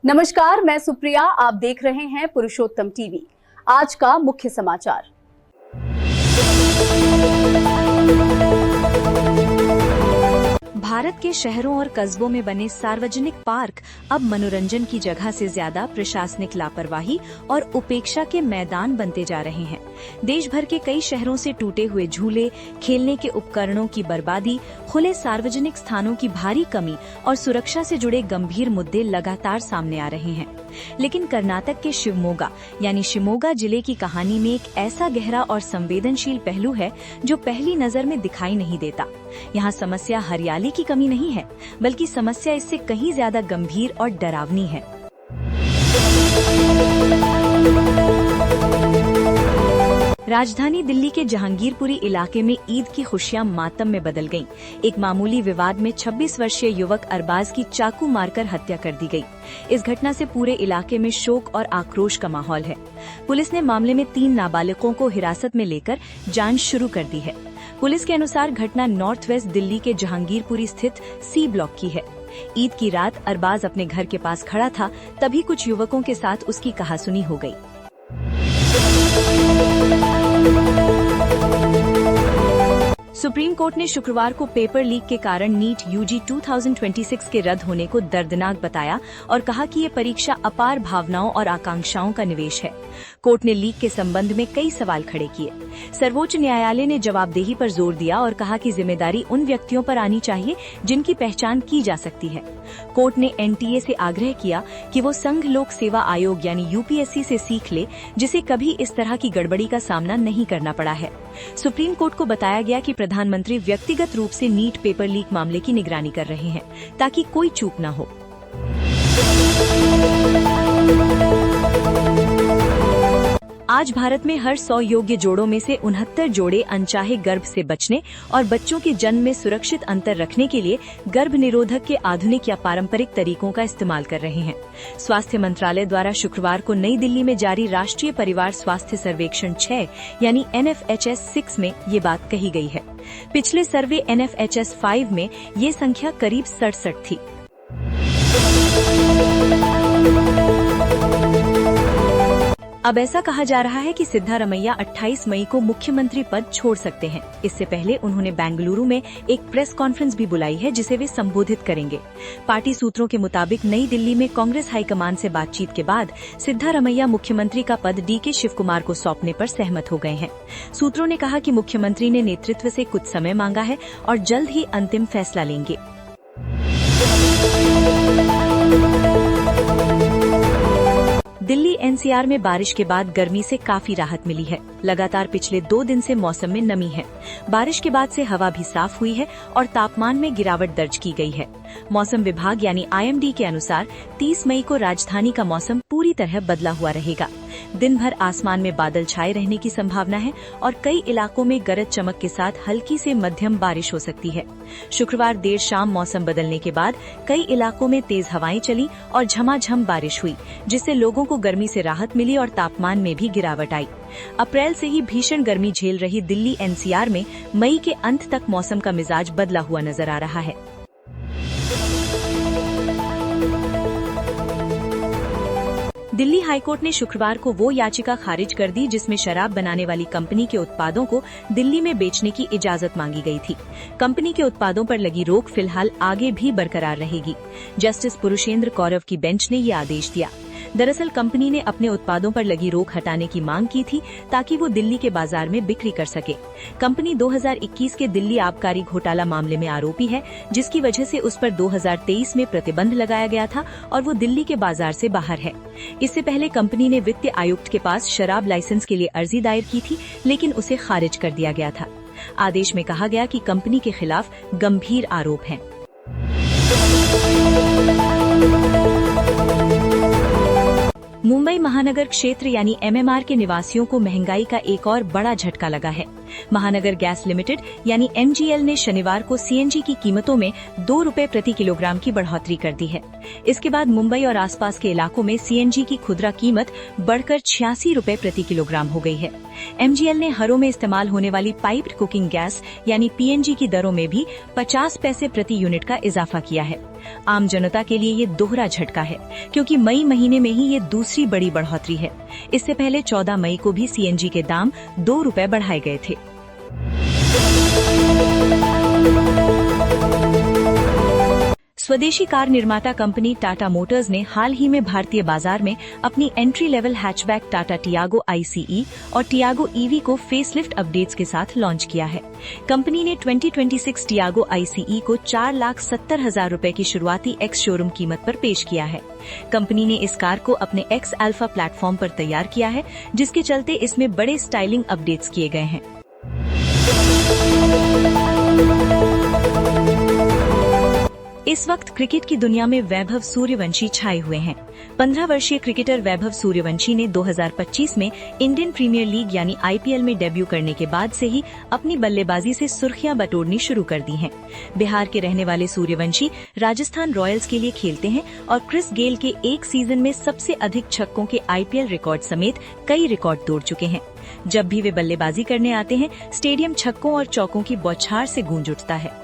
नमस्कार, मैं सुप्रिया। आप देख रहे हैं पुरुषोत्तम टीवी। आज का मुख्य समाचार। भारत के शहरों और कस्बों में बने सार्वजनिक पार्क अब मनोरंजन की जगह से ज्यादा प्रशासनिक लापरवाही और उपेक्षा के मैदान बनते जा रहे हैं। देश भर के कई शहरों से टूटे हुए झूले, खेलने के उपकरणों की बर्बादी, खुले सार्वजनिक स्थानों की भारी कमी और सुरक्षा से जुड़े गंभीर मुद्दे लगातार सामने आ रहे हैं। लेकिन कर्नाटक के शिवमोगा जिले की कहानी में एक ऐसा गहरा और संवेदनशील पहलू है जो पहली नजर में दिखाई नहीं देता। यहाँ समस्या हरियाली की कमी नहीं है, बल्कि समस्या इससे कहीं ज्यादा गंभीर और डरावनी है। राजधानी दिल्ली के जहांगीरपुरी इलाके में ईद की खुशियां मातम में बदल गईं। एक मामूली विवाद में 26 वर्षीय युवक अरबाज की चाकू मारकर हत्या कर दी गई। इस घटना से पूरे इलाके में शोक और आक्रोश का माहौल है। पुलिस ने मामले में 3 नाबालिगों को हिरासत में लेकर जांच शुरू कर दी है। पुलिस के अनुसार घटना नॉर्थ वेस्ट दिल्ली के जहांगीरपुरी स्थित सी ब्लॉक की है। ईद की रात अरबाज अपने घर के पास खड़ा था, तभी कुछ युवकों के साथ उसकी कहासुनी हो गई। सुप्रीम कोर्ट ने शुक्रवार को पेपर लीक के कारण नीट यूजी 2026 के रद्द होने को दर्दनाक बताया और कहा कि ये परीक्षा अपार भावनाओं और आकांक्षाओं का निवेश है। कोर्ट ने लीक के संबंध में कई सवाल खड़े किए। सर्वोच्च न्यायालय ने जवाबदेही पर जोर दिया और कहा कि जिम्मेदारी उन व्यक्तियों पर आनी चाहिए जिनकी पहचान की जा सकती है। कोर्ट ने एनटीए से आग्रह किया कि वो संघ लोक सेवा आयोग यानी यूपीएससी से सीख ले, जिसे कभी इस तरह की गड़बड़ी का सामना नहीं करना पड़ा है। सुप्रीम कोर्ट को बताया गया कि प्रधानमंत्री व्यक्तिगत रूप से नीट पेपर लीक मामले की निगरानी कर रहे हैं, ताकि कोई चूक न हो। आज भारत में हर 100 योग्य जोड़ों में से 69 जोड़े अनचाहे गर्भ से बचने और बच्चों के जन्म में सुरक्षित अंतर रखने के लिए गर्भ निरोधक के आधुनिक या पारंपरिक तरीकों का इस्तेमाल कर रहे हैं। स्वास्थ्य मंत्रालय द्वारा शुक्रवार को नई दिल्ली में जारी राष्ट्रीय परिवार स्वास्थ्य सर्वेक्षण 6 यानी NFHS 6 में ये बात कही गई है। पिछले सर्वे NFHS 5 में ये संख्या करीब 67 थी। अब ऐसा कहा जा रहा है कि सिद्धारमैया 28 मई को मुख्यमंत्री पद छोड़ सकते हैं। इससे पहले उन्होंने बेंगलुरु में एक प्रेस कॉन्फ्रेंस भी बुलाई है, जिसे वे संबोधित करेंगे। पार्टी सूत्रों के मुताबिक नई दिल्ली में कांग्रेस हाईकमान से बातचीत के बाद सिद्धारमैया मुख्यमंत्री का पद DK शिवकुमार को सौंपने पर सहमत हो गए हैं। सूत्रों ने कहा कि मुख्यमंत्री ने नेतृत्व से कुछ समय मांगा है और जल्द ही अंतिम फैसला लेंगे। दिल्ली NCR में बारिश के बाद गर्मी से काफी राहत मिली है। लगातार पिछले 2 दिन से मौसम में नमी है। बारिश के बाद से हवा भी साफ हुई है और तापमान में गिरावट दर्ज की गई है। मौसम विभाग यानी IMD के अनुसार 30 मई को राजधानी का मौसम पूरी तरह बदला हुआ रहेगा। दिन भर आसमान में बादल छाए रहने की संभावना है और कई इलाकों में गरज चमक के साथ हल्की से मध्यम बारिश हो सकती है। शुक्रवार देर शाम मौसम बदलने के बाद कई इलाकों में तेज हवाएं चली और झमाझम बारिश हुई, जिससे लोगों को गर्मी से राहत मिली और तापमान में भी गिरावट आई। अप्रैल से ही भीषण गर्मी झेल रही दिल्ली NCR में मई के अंत तक मौसम का मिजाज बदला हुआ नजर आ रहा है। दिल्ली हाईकोर्ट ने शुक्रवार को वो याचिका खारिज कर दी जिसमें शराब बनाने वाली कंपनी के उत्पादों को दिल्ली में बेचने की इजाजत मांगी गई थी। कंपनी के उत्पादों पर लगी रोक फिलहाल आगे भी बरकरार रहेगी। जस्टिस पुरुषेंद्र कौरव की बेंच ने ये आदेश दिया। दरअसल कंपनी ने अपने उत्पादों पर लगी रोक हटाने की मांग की थी ताकि वो दिल्ली के बाजार में बिक्री कर सके। कंपनी 2021 के दिल्ली आबकारी घोटाला मामले में आरोपी है, जिसकी वजह से उस पर 2023 में प्रतिबंध लगाया गया था और वो दिल्ली के बाजार से बाहर है। इससे पहले कंपनी ने वित्त आयुक्त के पास शराब लाइसेंस के लिए अर्जी दायर की थी, लेकिन उसे खारिज कर दिया गया था। आदेश में कहा गया कि कंपनी के खिलाफ गंभीर आरोप हैं। मुंबई महानगर क्षेत्र यानी MMR के निवासियों को महंगाई का एक और बड़ा झटका लगा है। महानगर गैस लिमिटेड यानी MGL ने शनिवार को CNG की कीमतों में 2 रुपए प्रति किलोग्राम की बढ़ोतरी कर दी है। इसके बाद मुंबई और आसपास के इलाकों में CNG की खुदरा कीमत बढ़कर 86 रुपए प्रति किलोग्राम हो गई है। MGL ने घरों में इस्तेमाल होने वाली पाइप्ड कुकिंग गैस यानी PNG की दरों में भी 50 पैसे प्रति यूनिट का इजाफा किया है। आम जनता के लिए ये दोहरा झटका है, क्योंकि मई महीने में ही ये दूसरी बड़ी बढ़ोतरी है। इससे पहले 14 मई को भी CNG के दाम 2 रुपए बढ़ाए गए थे। स्वदेशी कार निर्माता कंपनी टाटा मोटर्स ने हाल ही में भारतीय बाजार में अपनी entry level hatchback Tata Tiago ICE और टियागो EV को फेसलिफ्ट अपडेट्स के साथ लॉन्च किया है। कंपनी ने 2026 टियागो ICE को 4,70,000 रुपए की शुरुआती एक्स शोरूम कीमत पर पेश किया है। कंपनी ने इस कार को अपने एक्स अल्फा प्लेटफॉर्म पर तैयार किया है, जिसके चलते इसमें बड़े स्टाइलिंग अपडेट्स किए गए हैं। इस वक्त क्रिकेट की दुनिया में वैभव सूर्यवंशी छाए हुए हैं। 15 वर्षीय क्रिकेटर वैभव सूर्यवंशी ने 2025 में इंडियन प्रीमियर लीग यानी IPL में डेब्यू करने के बाद से ही अपनी बल्लेबाजी से सुर्खियां बटोरनी शुरू कर दी हैं। बिहार के रहने वाले सूर्यवंशी राजस्थान रॉयल्स के लिए खेलते हैं और क्रिस गेल के एक सीजन में सबसे अधिक छक्कों के IPL रिकॉर्ड समेत कई रिकॉर्ड तोड़ चुके हैं। जब भी वे बल्लेबाजी करने आते हैं, स्टेडियम छक्कों और चौकों की बौछार से गूंज उठता है।